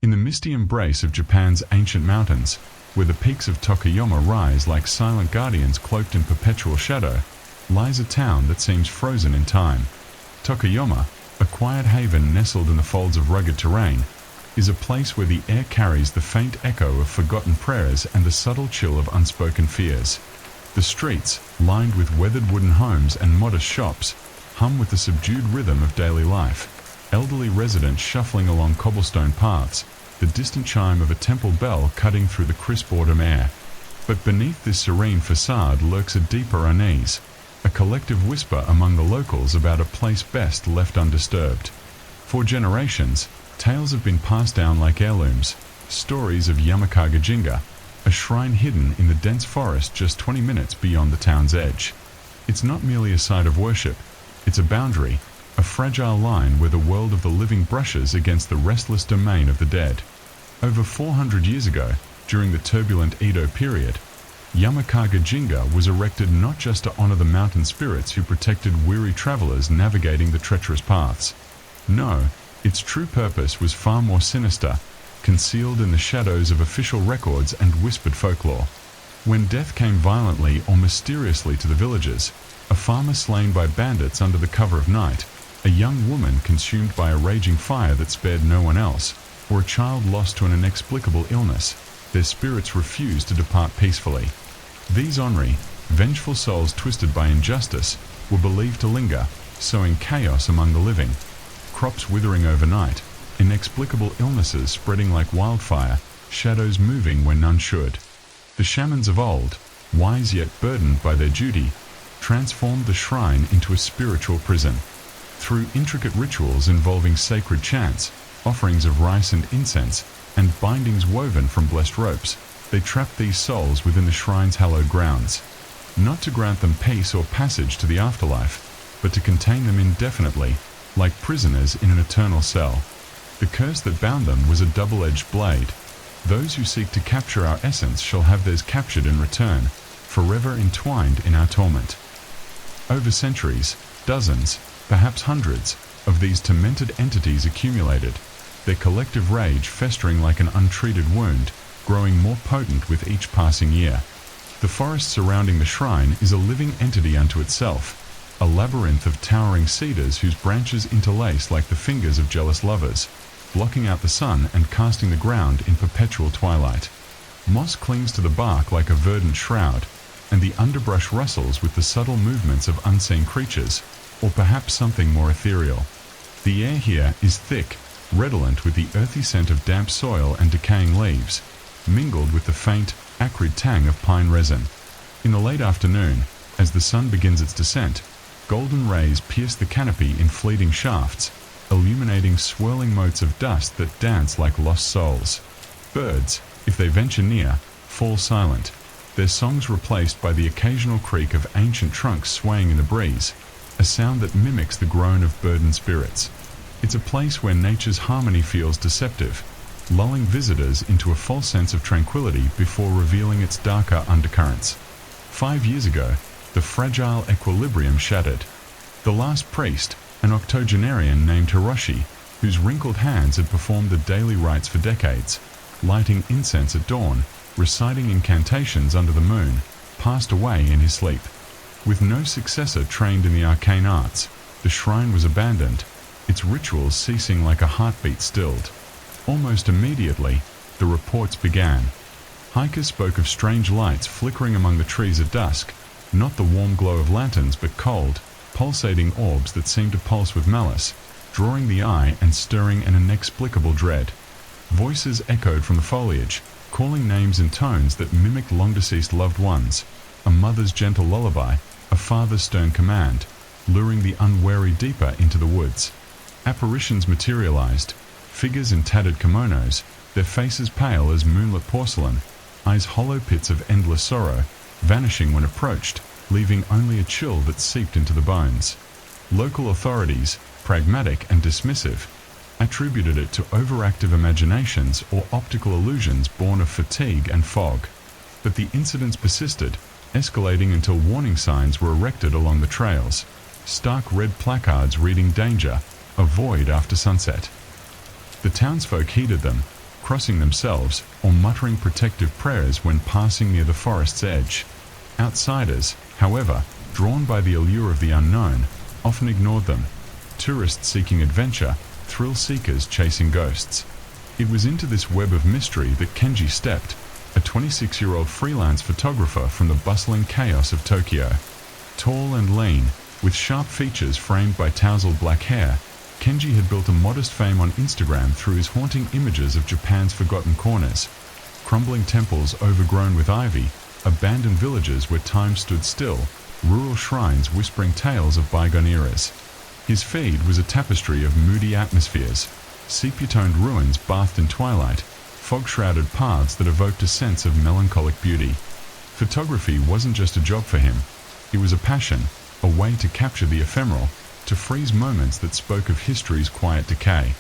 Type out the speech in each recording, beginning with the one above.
In the misty embrace of Japan's ancient mountains, where the peaks of Tokuyama rise like silent guardians cloaked in perpetual shadow, lies a town that seems frozen in time. Tokuyama, a quiet haven nestled in the folds of rugged terrain, is a place where the air carries the faint echo of forgotten prayers and the subtle chill of unspoken fears. The streets, lined with weathered wooden homes and modest shops, hum with the subdued rhythm of daily life. Elderly residents shuffling along cobblestone paths, the distant chime of a temple bell cutting through the crisp autumn air. But beneath this serene facade lurks a deeper unease, a collective whisper among the locals about a place best left undisturbed. For generations, tales have been passed down like heirlooms, stories of Yamakaga Jinga, a shrine hidden in the dense forest just 20 minutes beyond the town's edge. It's not merely a site of worship, it's a boundary, a fragile line where the world of the living brushes against the restless domain of the dead. Over 400 years ago, during the turbulent Edo period, Yamakaga Jinga was erected not just to honor the mountain spirits who protected weary travelers navigating the treacherous paths. No, its true purpose was far more sinister, concealed in the shadows of official records and whispered folklore. When death came violently or mysteriously to the villagers, a farmer slain by bandits under the cover of night, a young woman consumed by a raging fire that spared no one else, or a child lost to an inexplicable illness, their spirits refused to depart peacefully. These ornery, vengeful souls twisted by injustice were believed to linger, sowing chaos among the living. Crops withering overnight, inexplicable illnesses spreading like wildfire, shadows moving where none should. The shamans of old, wise yet burdened by their duty, transformed the shrine into a spiritual prison. Through intricate rituals involving sacred chants, offerings of rice and incense, and bindings woven from blessed ropes, they trapped these souls within the shrine's hallowed grounds, not to grant them peace or passage to the afterlife, but to contain them indefinitely, like prisoners in an eternal cell. The curse that bound them was a double-edged blade. Those who seek to capture our essence shall have theirs captured in return, forever entwined in our torment. Over centuries, dozens, perhaps hundreds, of these tormented entities accumulated, their collective rage festering like an untreated wound, growing more potent with each passing year. The forest surrounding the shrine is a living entity unto itself, a labyrinth of towering cedars whose branches interlace like the fingers of jealous lovers, blocking out the sun and casting the ground in perpetual twilight. Moss clings to the bark like a verdant shroud, and the underbrush rustles with the subtle movements of unseen creatures, or perhaps something more ethereal. The air here is thick, redolent with the earthy scent of damp soil and decaying leaves, mingled with the faint, acrid tang of pine resin. In the late afternoon, as the sun begins its descent, golden rays pierce the canopy in fleeting shafts, illuminating swirling motes of dust that dance like lost souls. Birds, if they venture near, fall silent, their songs replaced by the occasional creak of ancient trunks swaying in the breeze, a sound that mimics the groan of burdened spirits. It's a place where nature's harmony feels deceptive, lulling visitors into a false sense of tranquility before revealing its darker undercurrents. 5 years ago, the fragile equilibrium shattered. The last priest, an octogenarian named Hiroshi, whose wrinkled hands had performed the daily rites for decades, lighting incense at dawn, reciting incantations under the moon, passed away in his sleep. With no successor trained in the arcane arts, the shrine was abandoned, its rituals ceasing like a heartbeat stilled. Almost immediately, the reports began. Hikers spoke of strange lights flickering among the trees at dusk, not the warm glow of lanterns but cold, pulsating orbs that seemed to pulse with malice, drawing the eye and stirring an inexplicable dread. Voices echoed from the foliage, calling names in tones that mimicked long-deceased loved ones, a mother's gentle lullaby, a father's stern command, luring the unwary deeper into the woods. Apparitions materialized, figures in tattered kimonos, their faces pale as moonlit porcelain, eyes hollow pits of endless sorrow, vanishing when approached, leaving only a chill that seeped into the bones. Local authorities, pragmatic and dismissive, attributed it to overactive imaginations or optical illusions born of fatigue and fog. But the incidents persisted, escalating until warning signs were erected along the trails, stark red placards reading danger, avoid after sunset. The townsfolk heeded them, crossing themselves or muttering protective prayers when passing near the forest's edge. Outsiders, however, drawn by the allure of the unknown, often ignored them. Tourists seeking adventure, thrill seekers chasing ghosts. It was into this web of mystery that Kenji stepped, a 26-year-old freelance photographer from the bustling chaos of Tokyo. Tall and lean, with sharp features framed by tousled black hair, Kenji had built a modest fame on Instagram through his haunting images of Japan's forgotten corners. Crumbling temples overgrown with ivy, abandoned villages where time stood still, rural shrines whispering tales of bygone eras. His feed was a tapestry of moody atmospheres, sepia-toned ruins bathed in twilight, fog-shrouded paths that evoked a sense of melancholic beauty. Photography wasn't just a job for him. It was a passion, a way to capture the ephemeral, to freeze moments that spoke of history's quiet decay.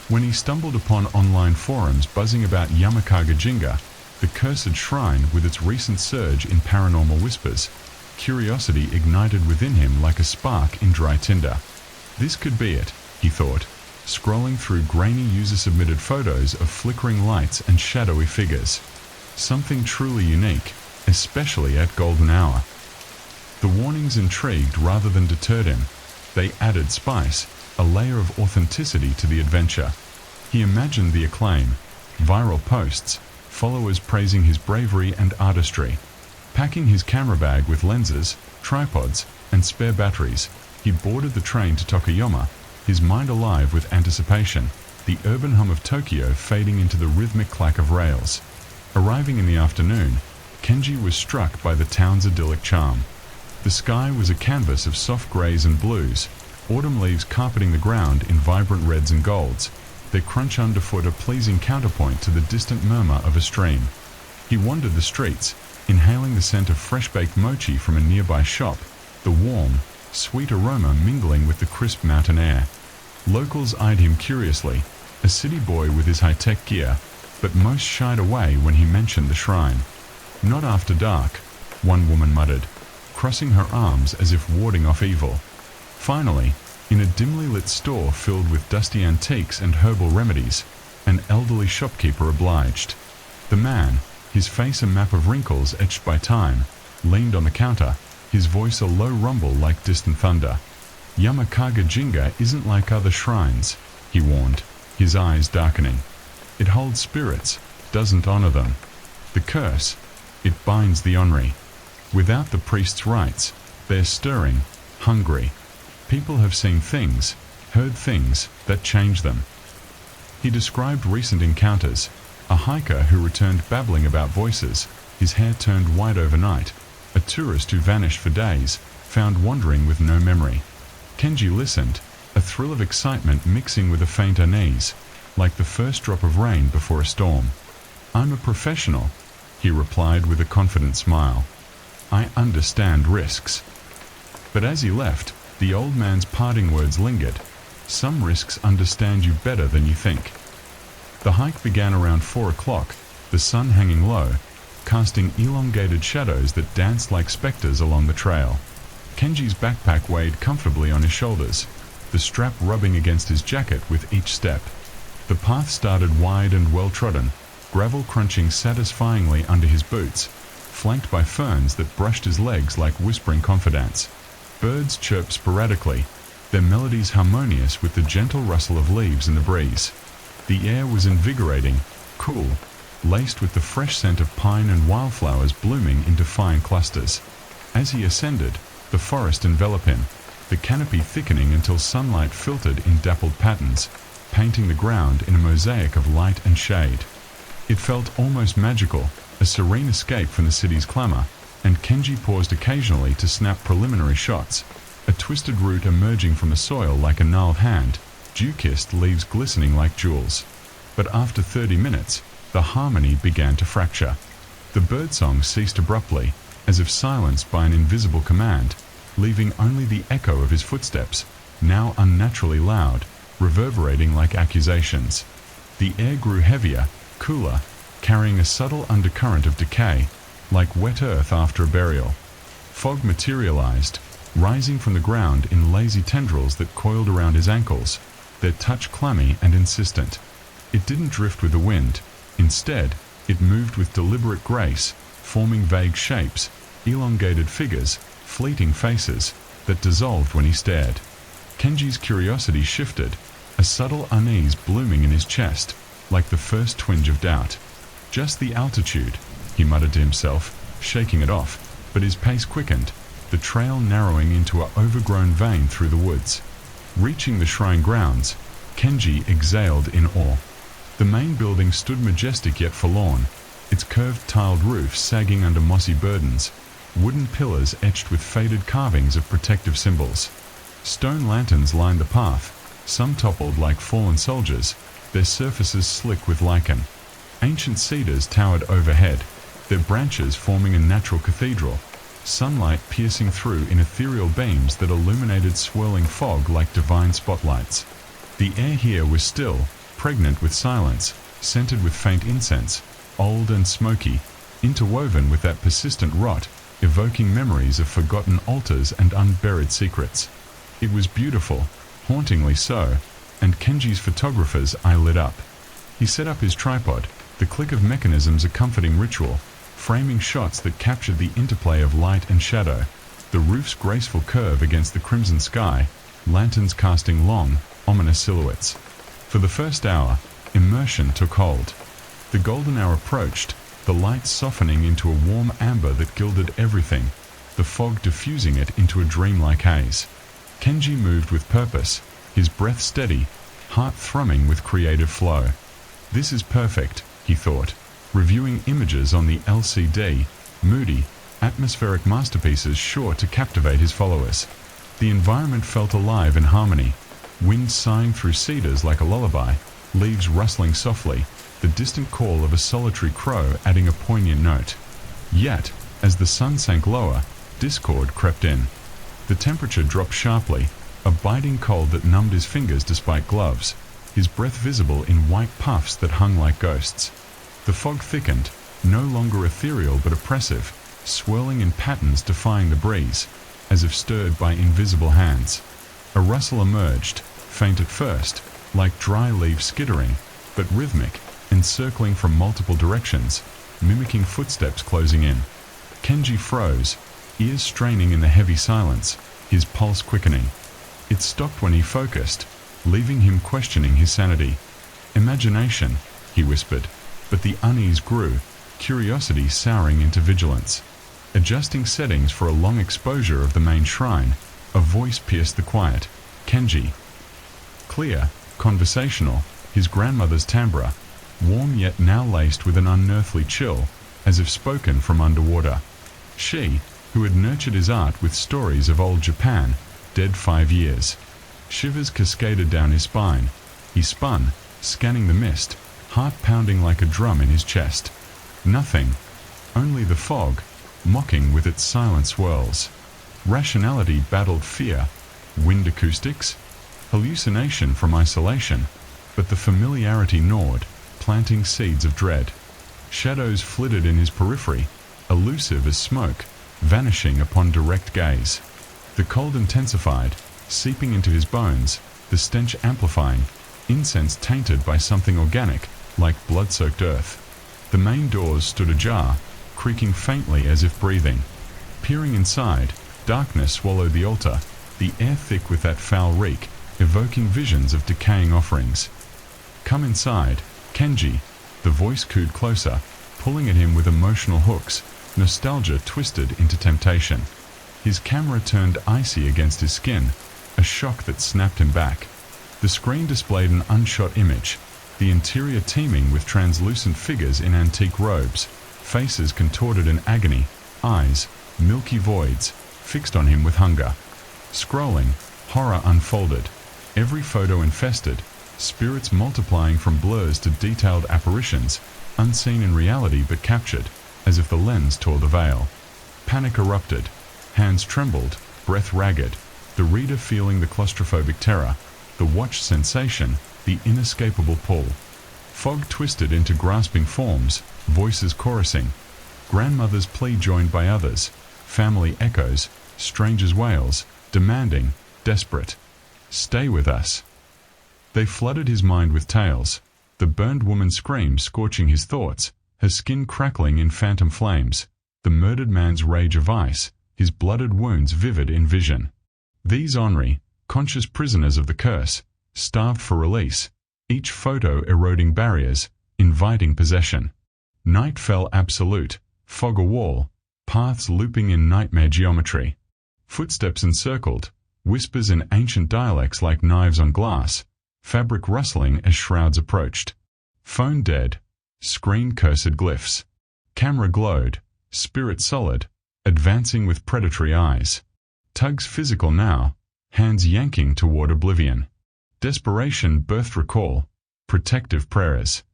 When he stumbled upon online forums buzzing about Yamakaga Jinga, the cursed shrine with its recent surge in paranormal whispers, curiosity ignited within him like a spark in dry tinder. This could be it, he thought, scrolling through grainy user-submitted photos of flickering lights and shadowy figures. Something truly unique, especially at golden hour. The warnings intrigued rather than deterred him. They added spice, a layer of authenticity to the adventure. He imagined the acclaim, viral posts, followers praising his bravery and artistry. Packing his camera bag with lenses, tripods, and spare batteries, he boarded the train to Tokuyama, his mind alive with anticipation, the urban hum of Tokyo fading into the rhythmic clack of rails. Arriving in the afternoon, Kenji was struck by the town's idyllic charm. The sky was a canvas of soft greys and blues, autumn leaves carpeting the ground in vibrant reds and golds, their crunch underfoot a pleasing counterpoint to the distant murmur of a stream. He wandered the streets, inhaling the scent of fresh-baked mochi from a nearby shop, the warm, sweet aroma mingling with the crisp mountain air. Locals eyed him curiously, a city boy with his high-tech gear, but most shied away when he mentioned the shrine. "Not after dark," one woman muttered, crossing her arms as if warding off evil. Finally, in a dimly lit store filled with dusty antiques and herbal remedies, an elderly shopkeeper obliged. The man, his face a map of wrinkles etched by time, leaned on the counter, his voice a low rumble like distant thunder. "Yamakaga Jinga isn't like other shrines," he warned, his eyes darkening. "It holds spirits, doesn't honor them. The curse, it binds the ornery. Without the priest's rites, they're stirring, hungry. People have seen things, heard things, that change them." He described recent encounters, a hiker who returned babbling about voices, his hair turned white overnight, a tourist who vanished for days, found wandering with no memory. Kenji listened, a thrill of excitement mixing with a faint unease, like the first drop of rain before a storm. "I'm a professional," he replied with a confident smile. "I understand risks." But as he left, the old man's parting words lingered. "Some risks understand you better than you think." The hike began around 4 o'clock, the sun hanging low, casting elongated shadows that danced like specters along the trail. Kenji's backpack weighed comfortably on his shoulders, the strap rubbing against his jacket with each step. The path started wide and well-trodden, gravel crunching satisfyingly under his boots, flanked by ferns that brushed his legs like whispering confidants. Birds chirped sporadically, their melodies harmonious with the gentle rustle of leaves in the breeze. The air was invigorating, cool, laced with the fresh scent of pine and wildflowers blooming into fine clusters. As he ascended, the forest enveloped him, the canopy thickening until sunlight filtered in dappled patterns, painting the ground in a mosaic of light and shade. It felt almost magical, a serene escape from the city's clamor, and Kenji paused occasionally to snap preliminary shots, a twisted root emerging from the soil like a gnarled hand, dew-kissed leaves glistening like jewels. But after 30 minutes, the harmony began to fracture. The birdsong ceased abruptly, as if silenced by an invisible command, leaving only the echo of his footsteps, now unnaturally loud, reverberating like accusations. The air grew heavier, cooler, carrying a subtle undercurrent of decay, like wet earth after a burial. Fog materialized, rising from the ground in lazy tendrils that coiled around his ankles, their touch clammy and insistent. It didn't drift with the wind, Instead, it moved with deliberate grace, forming vague shapes, elongated figures, fleeting faces, that dissolved when he stared. Kenji's curiosity shifted, a subtle unease blooming in his chest, like the first twinge of doubt. Just the altitude, he muttered to himself, shaking it off, but his pace quickened, the trail narrowing into an overgrown vein through the woods. Reaching the shrine grounds, Kenji exhaled in awe. The main building stood majestic yet forlorn, its curved tiled roof sagging under mossy burdens, wooden pillars etched with faded carvings of protective symbols. Stone lanterns lined the path, some toppled like fallen soldiers, their surfaces slick with lichen. Ancient cedars towered overhead, their branches forming a natural cathedral, sunlight piercing through in ethereal beams that illuminated swirling fog like divine spotlights. The air here was still, pregnant with silence, scented with faint incense, old and smoky, interwoven with that persistent rot, evoking memories of forgotten altars and unburied secrets. It was beautiful, hauntingly so, and Kenji's photographer's eye lit up. He set up his tripod, the click of mechanisms a comforting ritual, framing shots that captured the interplay of light and shadow, the roof's graceful curve against the crimson sky, lanterns casting long, ominous silhouettes. For the first hour, immersion took hold. The golden hour approached, the light softening into a warm amber that gilded everything, the fog diffusing it into a dreamlike haze. Kenji moved with purpose, his breath steady, heart thrumming with creative flow. This is perfect, he thought, reviewing images on the LCD, moody, atmospheric masterpieces sure to captivate his followers. The environment felt alive in harmony, wind sighing through cedars like a lullaby, leaves rustling softly, the distant call of a solitary crow adding a poignant note. Yet, as the sun sank lower, discord crept in. The temperature dropped sharply, a biting cold that numbed his fingers despite gloves, his breath visible in white puffs that hung like ghosts. The fog thickened, no longer ethereal but oppressive, swirling in patterns defying the breeze, as if stirred by invisible hands. A rustle emerged, faint at first, like dry leaves skittering, but rhythmic, encircling from multiple directions, mimicking footsteps closing in. Kenji froze, ears straining in the heavy silence, his pulse quickening. It stopped when he focused, leaving him questioning his sanity. Imagination, he whispered, but the unease grew, curiosity souring into vigilance. Adjusting settings for a long exposure of the main shrine, a voice pierced the quiet. Kenji. Clear, conversational, his grandmother's timbre, warm yet now laced with an unearthly chill, as if spoken from underwater. She, who had nurtured his art with stories of old Japan, dead 5 years. Shivers cascaded down his spine. He spun, scanning the mist, heart pounding like a drum in his chest. Nothing. Only the fog, mocking with its silent swirls. Rationality battled fear. Wind acoustics? Hallucination from isolation. But the familiarity gnawed, planting seeds of dread. Shadows flitted in his periphery, elusive as smoke, vanishing upon direct gaze. The cold intensified, seeping into his bones, the stench amplifying, incense tainted by something organic, like blood-soaked earth. The main doors stood ajar, creaking faintly as if breathing. Peering inside, darkness swallowed the altar, the air thick with that foul reek, evoking visions of decaying offerings. "Come inside, Kenji," the voice cooed closer, pulling at him with emotional hooks, nostalgia twisted into temptation. His camera turned icy against his skin, a shock that snapped him back. The screen displayed an unshot image, the interior teeming with translucent figures in antique robes, faces contorted in agony, eyes, milky voids, fixed on him with hunger. Scrolling, horror unfolded, every photo infested, spirits multiplying from blurs to detailed apparitions, unseen in reality but captured, as if the lens tore the veil. Panic erupted, hands trembled, breath ragged, the reader feeling the claustrophobic terror, the watch sensation, the inescapable pull. Fog twisted into grasping forms, voices chorusing, grandmother's plea joined by others, family echoes, strangers' wails, demanding, desperate, "Stay with us." They flooded his mind with tales, The burned woman screams, scorching his thoughts, her skin crackling in phantom flames, the murdered man's rage of ice, his blooded wounds vivid in vision. These Henri, conscious prisoners of the curse, starved for release, each photo eroding barriers, inviting possession. Night fell absolute, fog a wall, paths looping in nightmare geometry. Footsteps encircled, whispers in ancient dialects like knives on glass, fabric rustling as shrouds approached. Phone dead, screen cursed glyphs. Camera glowed, spirit solid, advancing with predatory eyes. Tugs physical now, hands yanking toward oblivion. Desperation birthed recall, protective prayers.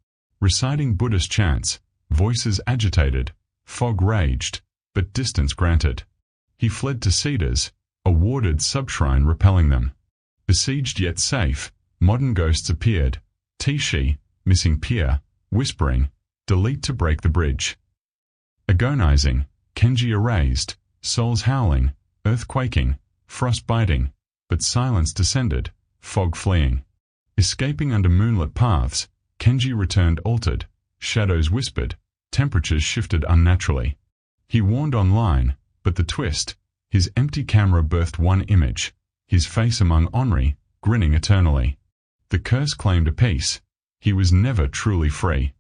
Reciting Buddhist chants, voices agitated, fog raged, but distance granted. He fled to cedars, a warded subshrine repelling them. Besieged yet safe, modern ghosts appeared, Tishi, missing Pierre, whispering, delete to break the bridge. Agonizing, Kenji erased, souls howling, earth quaking, frost biting, but silence descended, fog fleeing. Escaping under moonlit paths, Kenji returned altered, shadows whispered, temperatures shifted unnaturally. He warned online, but the twist, his empty camera birthed one image, his face among Henri, grinning eternally. The curse claimed a peace. He was never truly free.